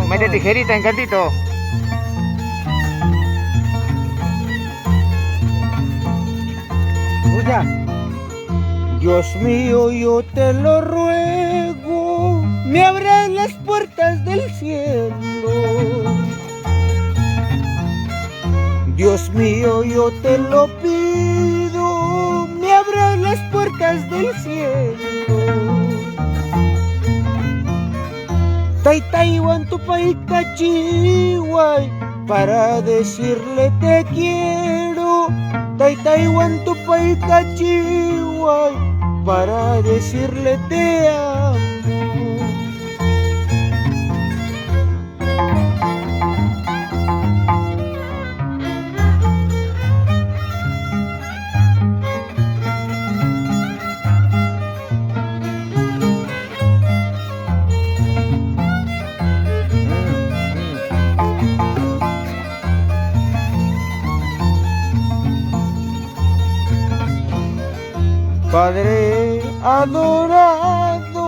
mete tijerita en cantito. Escucha. Dios mío, yo te lo ruego, me abras las puertas del cielo. Dios mío, yo te lo pido, me abras las puertas del cielo. Taiwan tu paita chihuay, para decirle te quiero. Taiwan tu paita chihuay, para decirle te amo. Padre adorado,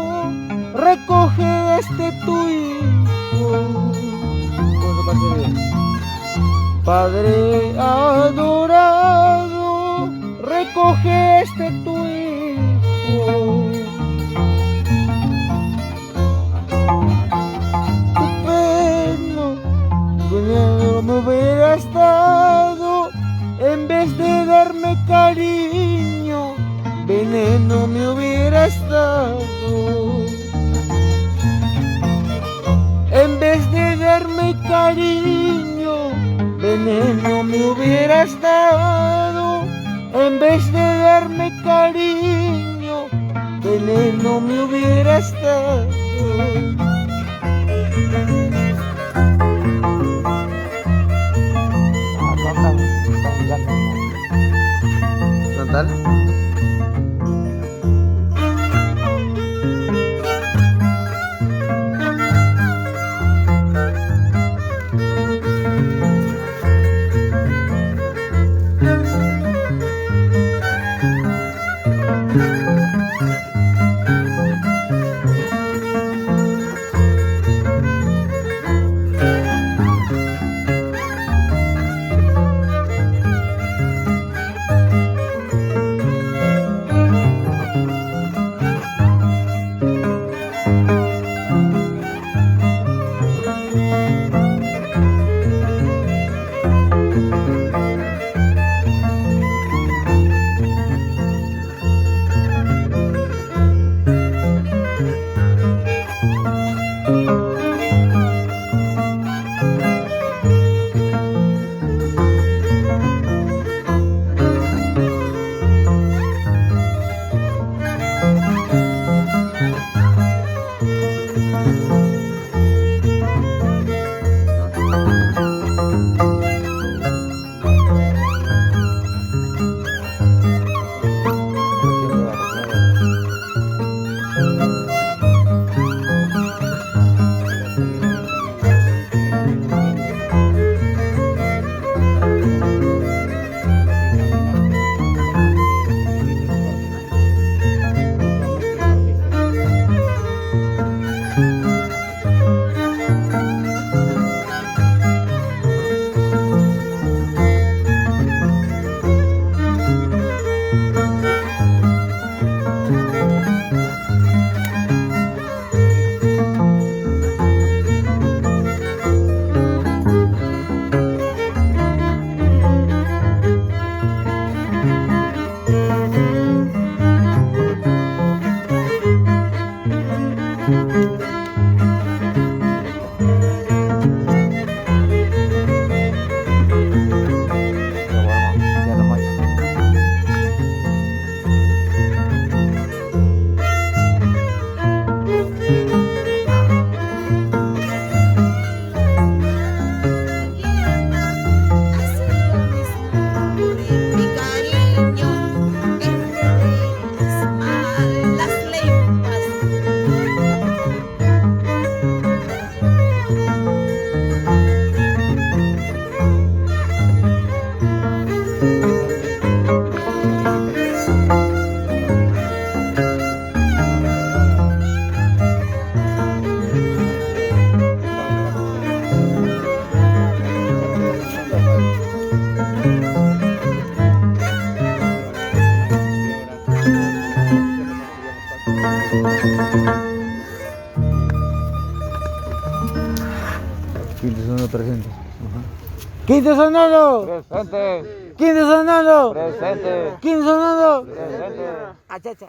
recoge este tu hijo. Padre adorado, recoge este tu hijo. Tu pena, no me hubieras dado, en vez de darme cariño, veneno me hubieras dado. En vez de darme cariño, veneno me hubieras dado. En vez de darme cariño, veneno me hubieras dado. Total. Quinto sonoro presente. Quinto sonoro. Presente. Quinto sonoro. Presente. Quinto sonoro. Presente. Achacha.